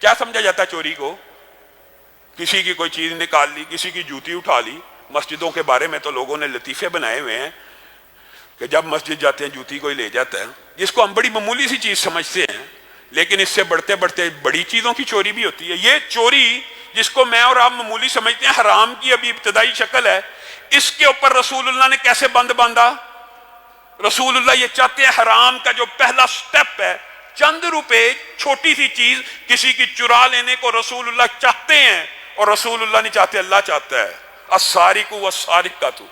کیا سمجھا جاتا ہے چوری کو؟ کسی کی کوئی چیز نکال لی، کسی کی جوتی اٹھا لی۔ مسجدوں کے بارے میں تو لوگوں نے لطیفے بنائے ہوئے ہیں کہ جب مسجد جاتے ہیں جوتی کوئی لے جاتا ہے، جس کو ہم بڑی معمولی سی چیز سمجھتے ہیں، لیکن اس سے بڑھتے بڑھتے بڑی چیزوں کی چوری بھی ہوتی ہے۔ یہ چوری جس کو میں اور آپ معمولی سمجھتے ہیں، حرام کی ابھی ابتدائی شکل ہے، اس کے اوپر رسول اللہ نے کیسے بند باندھا؟ رسول اللہ یہ چاہتے ہیں حرام کا جو پہلا سٹیپ ہے، چند روپے چھوٹی سی چیز کسی کی چرا لینے کو رسول اللہ چاہتے ہیں، اور رسول اللہ نہیں چاہتے، اللہ چاہتا ہے السارق والسارقۃ،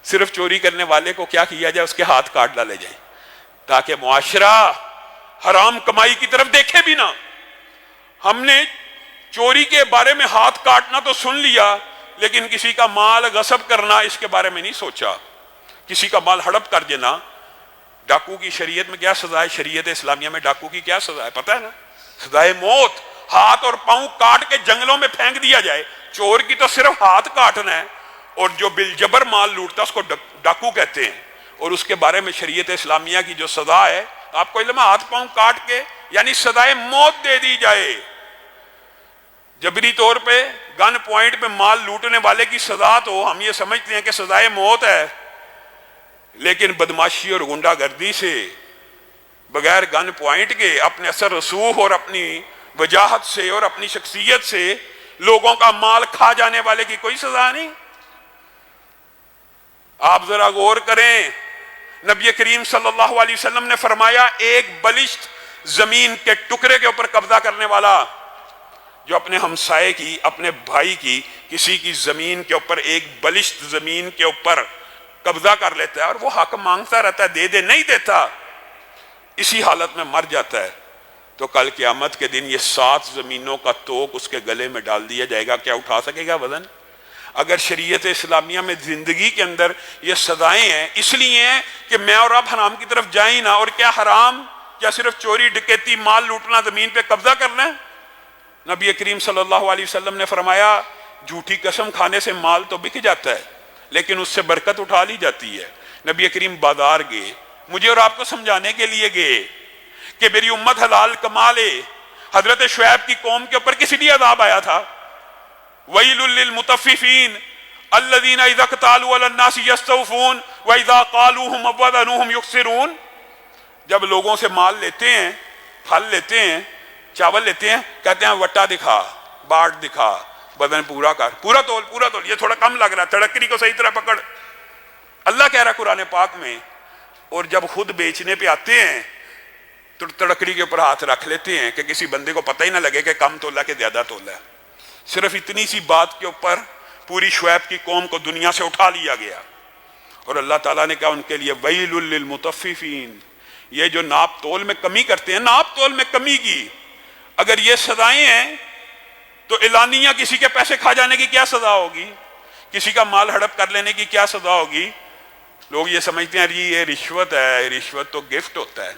صرف چوری کرنے والے کو کیا کیا جائے؟ اس کے ہاتھ کاٹ ڈالے جائیں، تاکہ معاشرہ حرام کمائی کی طرف دیکھے بھی نہ۔ ہم نے چوری کے بارے میں ہاتھ کاٹنا تو سن لیا، لیکن کسی کا مال غصب کرنا اس کے بارے میں نہیں سوچا۔ کسی کا مال ہڑپ کر دینا، ڈاکو کی شریعت میں کیا سزا ہے؟ شریعت اسلامیہ میں ڈاکو کی کیا سزا ہے پتہ ہے نا؟ سزائے موت، ہاتھ اور پاؤں کاٹ کے جنگلوں میں پھینک دیا جائے۔ چور کی تو صرف ہاتھ کاٹنا ہے، اور جو بالجبر مال لوٹتا اس کو ڈاکو کہتے ہیں، اور اس کے بارے میں شریعت اسلامیہ کی جو سزا ہے، آپ کو علم ہے، ہاتھ پاؤں کاٹ کے یعنی سزائے موت دے دی جائے۔ جبری طور پہ گن پوائنٹ پہ مال لوٹنے والے کی سزا تو ہم یہ سمجھتے ہیں کہ سزائے موت ہے، لیکن بدماشی اور غنڈہ گردی سے بغیر گن پوائنٹ کے اپنے اثر رسوخ اور اپنی وجاہت سے اور اپنی شخصیت سے لوگوں کا مال کھا جانے والے کی کوئی سزا نہیں۔ آپ ذرا غور کریں، نبی کریم صلی اللہ علیہ وسلم نے فرمایا ایک بلشت زمین کے ٹکڑے کے اوپر قبضہ کرنے والا، جو اپنے ہمسائے کی، اپنے بھائی کی، کسی کی زمین کے اوپر، ایک بلشت زمین کے اوپر قبضہ کر لیتا ہے اور وہ حق مانگتا رہتا ہے، دے دے نہیں دیتا، اسی حالت میں مر جاتا ہے، تو کل قیامت کے دن یہ 7 زمینوں کا توق اس کے گلے میں ڈال دیا جائے گا۔ کیا اٹھا سکے گا وزن؟ اگر شریعت اسلامیہ میں زندگی کے اندر یہ سزائیں ہیں، اس لیے ہیں کہ میں اور آپ حرام کی طرف جائیں نہ۔ اور کیا حرام کیا صرف چوری ڈکیتی مال لوٹنا زمین پہ قبضہ کرنا ہے؟ نبی کریم صلی اللہ علیہ وسلم نے فرمایا جھوٹی قسم کھانے سے مال تو بک جاتا ہے، لیکن اس سے برکت اٹھا لی جاتی ہے۔ نبی کریم بازار گئے، مجھے اور آپ کو سمجھانے کے لیے گئے کہ میری امت حلال کما لے۔ حضرت شعیب کی قوم کے اوپر کس لیے عذاب آیا تھا؟ وَيْلٌ لِّلْمُطَفِّفِينَ الَّذِينَ إِذَا اكْتَالُوا عَلَى النَّاسِ يَسْتَوْفُونَ وَإِذَا قَالُوهُمْ أَوْ وَزَنُوهُمْ يُخْسِرُونَ۔ جب لوگوں سے مال لیتے ہیں، پھل لیتے ہیں، چاول لیتے ہیں، کہتے ہیں وٹا دکھا، باٹ دکھا، وزن پورا کر، پورا تول، یہ تھوڑا کم لگ رہا ہے، تڑکری کو صحیح طرح پکڑ۔ اللہ کہہ رہا ہے قرآن پاک میں، اور جب خود بیچنے پہ آتے ہیں تو تڑکری کے اوپر ہاتھ رکھ لیتے ہیں کہ کسی بندے کو پتہ ہی نہ لگے کہ کم تولا کہ زیادہ تولا ہے۔ صرف اتنی سی بات کے اوپر پوری شعیب کی قوم کو دنیا سے اٹھا لیا گیا، اور اللہ تعالیٰ نے کہا ان کے لیے ویل للمطففین، یہ جو ناپ تول میں کمی کرتے ہیں، ناپ تول میں کمی کی اگر یہ سزائیں ہیں تو اعلانیہ کسی کے پیسے کھا جانے کی کیا سزا ہوگی؟ کسی کا مال ہڑپ کر لینے کی کیا سزا ہوگی؟ لوگ یہ سمجھتے ہیں جی یہ رشوت ہے، رشوت تو گفٹ ہوتا ہے،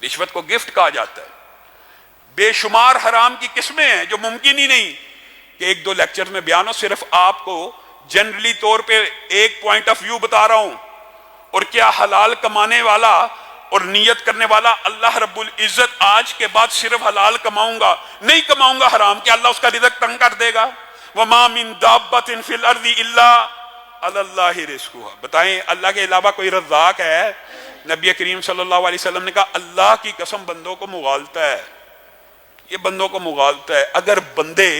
رشوت کو گفٹ کہا جاتا ہے۔ بے شمار حرام کی قسمیں ہیں جو ممکن ہی نہیں کہ ایک دو لیکچر میں بیان ہو، صرف آپ کو جنرلی طور پہ ایک پوائنٹ آف ویو بتا رہا ہوں۔ اور کیا حلال کمانے والا اور نیت کرنے والا اللہ رب العزت آج کے بعد صرف حلال کماؤں گا نہیں کماؤں گا حرام، کیا اللہ اس کا رزق تنگ کر دے گا؟ وَمَا مِن دَابَّةٍ فِي الْأَرْضِ إِلَّا عَلَى اللَّهِ رِزْقُهَا۔ بتائیں اللہ کے علاوہ کوئی رزاق ہے؟ نبی کریم صلی اللہ علیہ وسلم نے کہا اللہ کی قسم بندوں کو مغالتا ہے، یہ بندوں کو مغالتا ہے۔ اگر بندے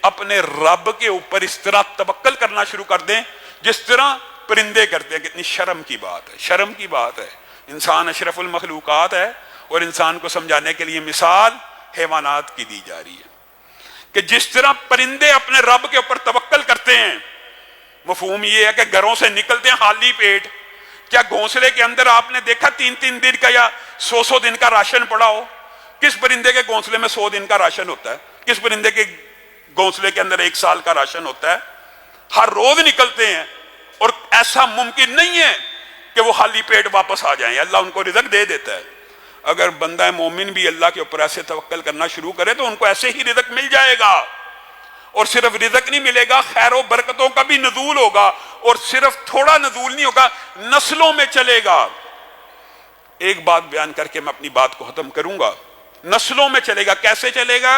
اپنے رب کے اوپر اس طرح توکل کرنا شروع کر دیں جس طرح پرندے کرتے ہیں، کتنی شرم کی بات ہے، شرم کی بات ہے۔ انسان اشرف المخلوقات ہے، اور انسان کو سمجھانے کے لیے مثال حیوانات کی دی جا رہی ہے کہ جس طرح پرندے اپنے رب کے اوپر توکل کرتے ہیں۔ مفہوم یہ ہے کہ گھروں سے نکلتے ہیں خالی پیٹ، کیا گھونسلے کے اندر آپ نے دیکھا 3 دن کا یا 100 دن کا راشن پڑا ہو؟ کس پرندے کے گھونسلے میں 100 دن کا راشن ہوتا ہے؟ کس پرندے کے گھونسلے کے اندر 1 سال کا راشن ہوتا ہے؟ ہر روز نکلتے ہیں، اور ایسا ممکن نہیں ہے کہ وہ خالی پیٹ واپس آ جائیں، اللہ ان کو رزق دے دیتا ہے۔ اگر بندہ مومن بھی اللہ کے اوپر ایسے توکل کرنا شروع کرے تو ان کو ایسے ہی رزق مل جائے گا، اور صرف رزق نہیں ملے گا، خیر و برکتوں کا بھی نزول ہوگا، اور صرف تھوڑا نزول نہیں ہوگا، نسلوں میں چلے گا۔ ایک بات بیان کر کے میں اپنی بات کو ختم کروں گا۔ نسلوں میں چلے گا. کیسے چلے گا؟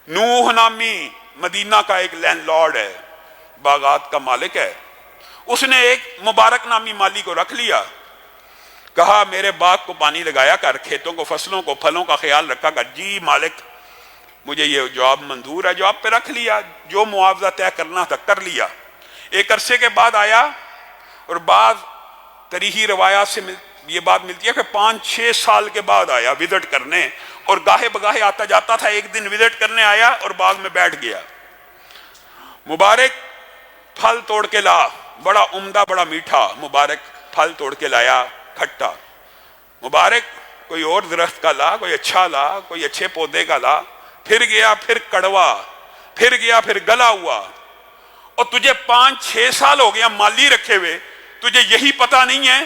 نوح نامی مدینہ کا ایک لینڈ لارڈ ہے، باغات کا مالک ہے، اس نے ایک مبارک نامی مالی کو رکھ لیا، کہا میرے باغ کو پانی لگایا کر، کھیتوں کو، فصلوں کو، پھلوں کا خیال رکھا کر. جی مالک مجھے یہ جواب منظور ہے. جواب پہ رکھ لیا، جو معاوضہ طے کرنا تھا کر لیا. ایک عرصے کے بعد آیا، اور بعض تاریخی روایات سے یہ بات ملتی ہے کہ 5-6 سال کے بعد آیا وزٹ کرنے، اور گاہے بگاہے آتا جاتا تھا. ایک دن وزٹ کرنے آیا اور باغ میں بیٹھ گیا. مبارک پھل توڑ کے لا، بڑا عمدہ بڑا میٹھا. مبارک پھل توڑ کے لایا کھٹا. مبارک کوئی اور درخت کا لا، کوئی اچھا لا، کوئی اچھے پودے کا لا. پھر گیا، پھر کڑوا، پھر گیا، پھر گلا ہوا. اور تجھے 5-6 سال ہو گیا مالی رکھے ہوئے، تجھے یہی پتا نہیں ہے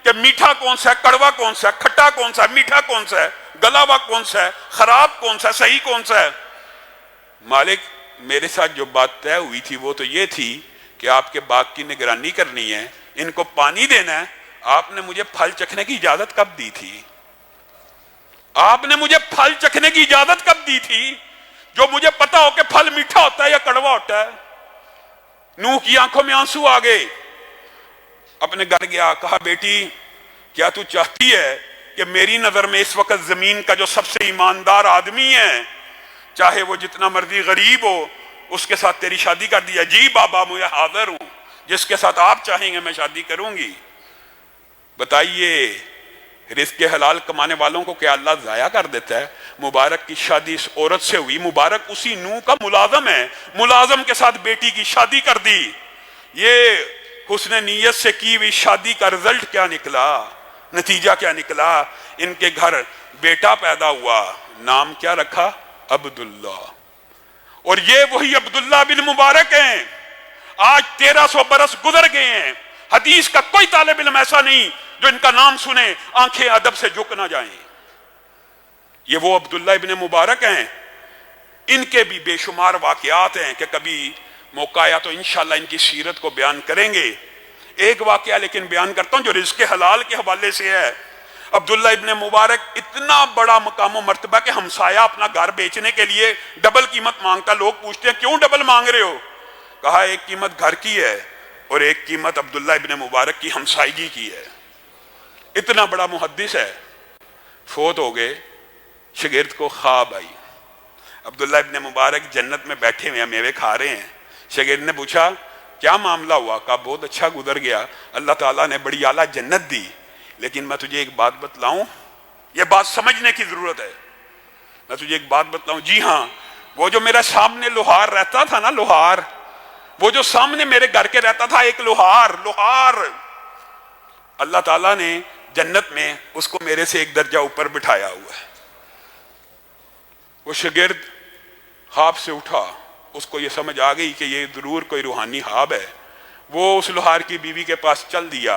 کہ میٹھا کون سا ہے، کڑوا کون سا ہے، کھٹا کون سا ہے، میٹھا کون سا ہے، گلا ہوا کون سا ہے، خراب کون سا ہے، صحیح کون سا ہے؟ مالک میرے ساتھ جو بات طے ہوئی تھی وہ تو یہ تھی کہ آپ کے باغ کی نگرانی کرنی ہے، ان کو پانی دینا ہے. آپ نے مجھے پھل چکھنے کی اجازت کب دی تھی؟ آپ نے مجھے پھل چکھنے کی اجازت کب دی تھی جو مجھے پتا ہو کہ پھل میٹھا ہوتا ہے یا کڑوا ہوتا ہے؟ نوح کی آنکھوں میں آنسو آ گئے. اپنے گھر گیا، کہا بیٹی کیا تو چاہتی ہے کہ میری نظر میں اس وقت زمین کا جو سب سے ایماندار آدمی ہے، چاہے وہ جتنا مرضی غریب ہو، اس کے ساتھ تیری شادی کر دیا؟ جی بابا میں حاضر ہوں، جس کے ساتھ آپ چاہیں گے میں شادی کروں گی. بتائیے رزق حلال کمانے والوں کو کیا اللہ ضائع کر دیتا ہے؟ مبارک کی شادی اس عورت سے ہوئی. مبارک اسی نوح کا ملازم ہے، ملازم کے ساتھ بیٹی کی شادی کر دی. یہ حسن نیت سے کی ہوئی شادی کا رزلٹ کیا نکلا، نتیجہ کیا نکلا؟ ان کے گھر بیٹا پیدا ہوا. نام کیا رکھا؟ عبداللہ. اور یہ وہی عبداللہ بن مبارک ہیں. آج 1300 برس گزر گئے ہیں، حدیث کا کوئی طالب علم ایسا نہیں جو ان کا نام سنے آنکھیں ادب سے جھک نہ جائیں. یہ وہ عبداللہ ابن مبارک ہیں. ان کے بھی بے شمار واقعات ہیں کہ کبھی موقع آیا تو انشاءاللہ ان کی سیرت کو بیان کریں گے. ایک واقعہ لیکن بیان کرتا ہوں جو رزق حلال کے حوالے سے ہے. عبداللہ ابن مبارک اتنا بڑا مقام و مرتبہ کہ ہمسایہ اپنا گھر بیچنے کے لیے ڈبل قیمت مانگتا. لوگ پوچھتے ہیں کیوں ڈبل مانگ رہے ہو؟ کہا ایک قیمت گھر کی ہے اور ایک قیمت عبداللہ ابن مبارک کی ہمسائیگی کی ہے. اتنا بڑا محدث ہے. فوت ہو گئے. شاگرد کو خواب آئی، عبداللہ ابن مبارک جنت میں بیٹھے ہوئے ہیں، میوے کھا رہے ہیں. شاگرد نے پوچھا کیا معاملہ ہوا؟ کہا بہت اچھا گزر گیا، اللہ تعالیٰ نے بڑی اعلیٰ جنت دی، لیکن میں تجھے ایک بات بتلاؤں، یہ بات سمجھنے کی ضرورت ہے. میں تجھے ایک بات بتلاؤں. جی ہاں. وہ جو میرے سامنے لوہار رہتا تھا نا، لوہار، وہ جو سامنے میرے گھر کے رہتا تھا ایک لوہار، اللہ تعالیٰ نے جنت میں اس کو میرے سے ایک درجہ اوپر بٹھایا ہوا ہے. وہ شاگرد خواب سے اٹھا، اس کو یہ سمجھ آ گئی کہ یہ ضرور کوئی روحانی خواب ہے. وہ اس لوہار کی بیوی کے پاس چل دیا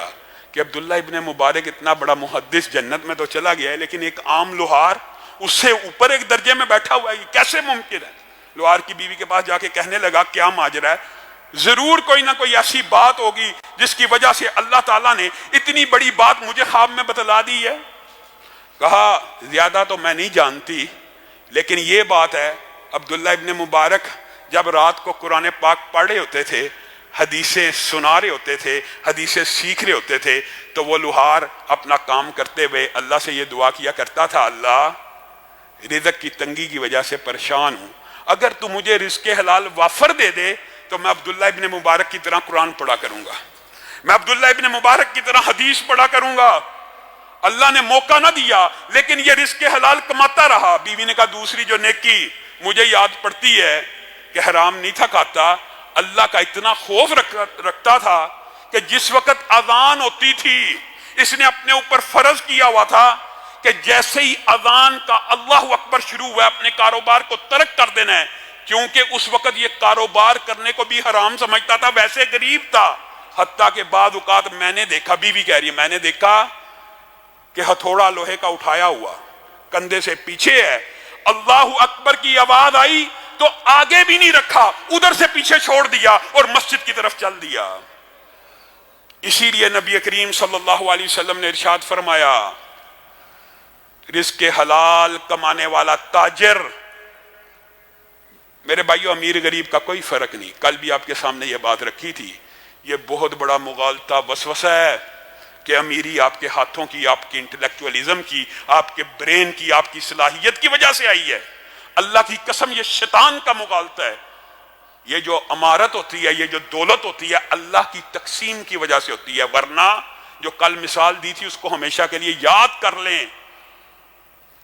کہ عبداللہ ابن مبارک اتنا بڑا محدث جنت میں تو چلا گیا ہے، لیکن ایک عام لوہار اس سے اوپر ایک درجے میں بیٹھا ہوا ہے، یہ کیسے ممکن ہے؟ لوہار کی بیوی کے پاس جا کے کہنے لگا کیا ماجرا ہے؟ ضرور کوئی نہ کوئی ایسی بات ہوگی جس کی وجہ سے اللہ تعالیٰ نے اتنی بڑی بات مجھے خواب میں بتلا دی ہے. کہا زیادہ تو میں نہیں جانتی، لیکن یہ بات ہے عبداللہ ابن مبارک جب رات کو قرآن پاک پڑھ رہے ہوتے تھے، حدیثیں سنا رہے ہوتے تھے، حدیثیں سیکھ رہے ہوتے تھے، تو وہ لوہار اپنا کام کرتے ہوئے اللہ سے یہ دعا کیا کرتا تھا، اللہ رزق کی تنگی کی وجہ سے پریشان ہوں، اگر تو مجھے رزق حلال وافر دے دے تو میں عبداللہ ابن مبارک کی طرح قرآن پڑھا کروں گا، میں عبداللہ ابن مبارک کی طرح حدیث پڑھا کروں گا. اللہ نے موقع نہ دیا لیکن یہ رزق حلال کماتا رہا. بیوی نے کہا دوسری جو نیکی مجھے یاد پڑتی ہے کہ حرام نہیں تھا کھاتا، اللہ کا اتنا خوف رکھتا تھا کہ جس وقت اذان ہوتی تھی اس نے اپنے اوپر فرض کیا ہوا تھا کہ جیسے ہی اذان کا اللہ اکبر شروع ہوا اپنے کاروبار کو ترک کر دینا ہے، کیونکہ اس وقت یہ کاروبار کرنے کو بھی حرام سمجھتا تھا، ویسے غریب تھا. حتیٰ کہ بعض اوقات میں نے دیکھا، بیوی کہہ رہی ہے، میں نے دیکھا کہ ہتھوڑا لوہے کا اٹھایا ہوا کندھے سے پیچھے ہے، اللہ اکبر کی آواز آئی تو آگے بھی نہیں رکھا، ادھر سے پیچھے چھوڑ دیا اور مسجد کی طرف چل دیا. اسی لیے نبی کریم صلی اللہ علیہ وسلم نے ارشاد فرمایا رزق حلال کمانے والا تاجر. میرے بھائیو، امیر غریب کا کوئی فرق نہیں. کل بھی آپ کے سامنے یہ بات رکھی تھی. یہ بہت بڑا مغالطہ وسوسہ ہے کہ امیری آپ کے ہاتھوں کی، آپ کی انٹلیکچولیزم کی، آپ کے برین کی، آپ کی صلاحیت کی وجہ سے آئی ہے. اللہ کی قسم یہ شیطان کا مغالطہ ہے. یہ جو امارت ہوتی ہے، یہ جو دولت ہوتی ہے، اللہ کی تقسیم کی وجہ سے ہوتی ہے. ورنہ جو کل مثال دی تھی اس کو ہمیشہ کے لیے یاد کر لیں.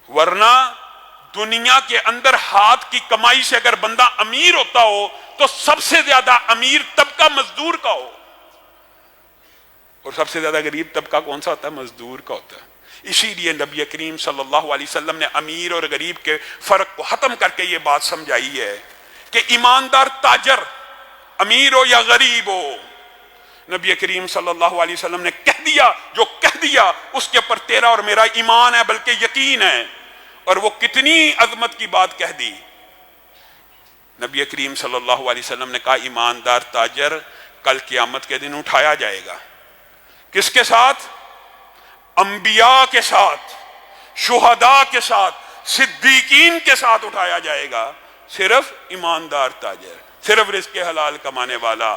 ورنہ دنیا کے اندر ہاتھ کی کمائی سے اگر بندہ امیر ہوتا ہو تو سب سے زیادہ امیر طبقہ مزدور کا ہو، اور سب سے زیادہ غریب طبقہ کون سا ہوتا ہے؟ مزدور کا ہوتا ہے. اسی لیے نبی کریم صلی اللہ علیہ وسلم نے امیر اور غریب کے فرق کو ختم کر کے یہ بات سمجھائی ہے کہ ایماندار تاجر امیر ہو یا غریب ہو، نبی کریم صلی اللہ علیہ وسلم نے کہہ دیا جو کہہ دیا، اس کے پر تیرا اور میرا ایمان ہے، بلکہ یقین ہے. اور وہ کتنی عظمت کی بات کہہ دی. نبی کریم صلی اللہ علیہ وسلم نے کہا ایماندار تاجر کل قیامت کے دن اٹھایا جائے گا. کس کے ساتھ؟ انبیاء کے ساتھ، شہداء کے ساتھ، صدیقین کے ساتھ اٹھایا جائے گا. صرف ایماندار تاجر، صرف رزق حلال کمانے والا.